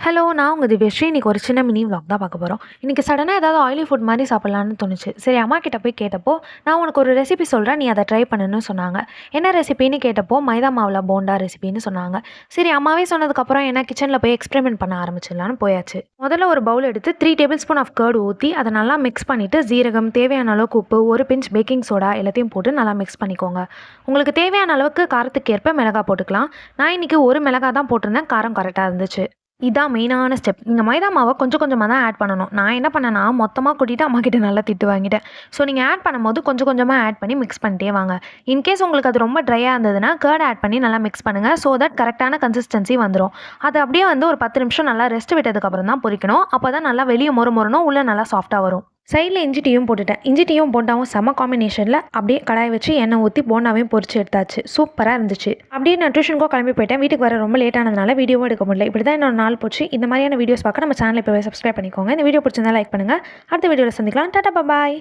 Hello, நான் உங்க திவ்யஸ்ரீ. இன்னைக்கு ஒரு சின்ன மினி விளாக் தான் பார்க்க போகிறோம். இன்றைக்கி சடனாக ஏதாவது ஆயிலி ஃபுட் மாதிரி சாப்பிட்லான்னு தோணுச்சு. சரி, அம்மா கிட்ட போய் கேட்டப்போ, நான் உனக்கு ஒரு ரெசிபி சொல்கிறேன், நீ அதை ட்ரை பண்ணுன்னு சொன்னாங்க. என்ன ரெசிபின்னு கேட்டப்போ, மைதா மாவில் போண்டா ரெசிபின்னு சொன்னாங்க. சரி, அம்மாவே சொன்னதுக்கப்புறம் என்ன கிச்சனில் போய் எக்ஸ்பெரிமெண்ட் பண்ண ஆரம்பிச்சிடலான்னு போயாச்சு. முதல்ல ஒரு பவுல் எடுத்து 3 டேபிள் ஸ்பூன் ஆஃப் கர்டு ஊற்றி அதை நல்லா மிக்ஸ் பண்ணிவிட்டு ஜீரகம், தேவையான அளவுக்கு உப்பு, ஒரு பிஞ்ச் பேக்கிங் சோடா எல்லாத்தையும் போட்டு நல்லா மிக்ஸ் பண்ணிக்கோங்க. உங்களுக்கு தேவையான அளவுக்கு காரத்துக்கு ஏற்ப மிளகாய் போட்டுக்கலாம். நான் இன்றைக்கி ஒரு மிளகாய் தான் போட்டிருந்தேன், காரம் கரெக்டாக இருந்துச்சு. இதான் மெயினான ஸ்டெப். நீங்கள் மைதா மாவை கொஞ்சம் கொஞ்சமாக தான் ஆட் பண்ணணும். நான் என்ன பண்ணேன்னா, மொத்தமாக கொட்டிட்டு அம்மாக்கிட்ட நல்லா திட்டு வாங்கிட்டேன். ஸோ நீங்கள் ஆட் பண்ணும்போது கொஞ்சம் கொஞ்சமாக ஆட் பண்ணி மிக்ஸ் பண்ணிட்டே வாங்க. இன்கேஸ் உங்களுக்கு அது ரொம்ப ட்ரையாக இருந்ததுன்னா கர்ட் ஆட் பண்ணி நல்லா மிக்ஸ் பண்ணுங்கள். ஸோ தட் கரெக்டான கன்சிஸ்டன்சி வந்துடும். அது அப்படியே ஒரு 10 நிமிஷம் நல்லா ரெஸ்ட் விட்டதுக்கப்புறம் தான் பொரிக்கணும். அப்போ தான் நல்லா வெளியே மொறு மொறுனும் உள்ளே நல்லா சாஃப்ட்டாக வரும். சைடில் இஞ்சி டீயும் போட்டுட்டேன். இஞ்சி டீயும் போண்டாவும் செம காம்பினேஷனில் அப்படியே கடாய் வச்சு எண்ணெய் ஊற்றி போண்டாவையும் பொரிச்சு எடுத்தாச்சு. சூப்பராக இருந்துச்சு. அப்படியே நான் டியூஷனுக்கோ கிளம்பி போயிட்டேன். வீட்டுக்கு வர ரொம்ப லேட் ஆனதுனால வீடியோவும் எடுக்க முடியல. இப்படி தான் என்னோட நாள் போச்சு. இந்த மாதிரியான வீடியோஸ் பார்க்க நம்ம சேனலை இப்போவே சப்ஸ்கிரைப் பண்ணிக்கோங்க. இந்த வீடியோ பிடிச்சிருந்தா லைக் பண்ணுங்கள். அடுத்த வீடியோவில் சந்திக்கலாம். டாடா பாய்.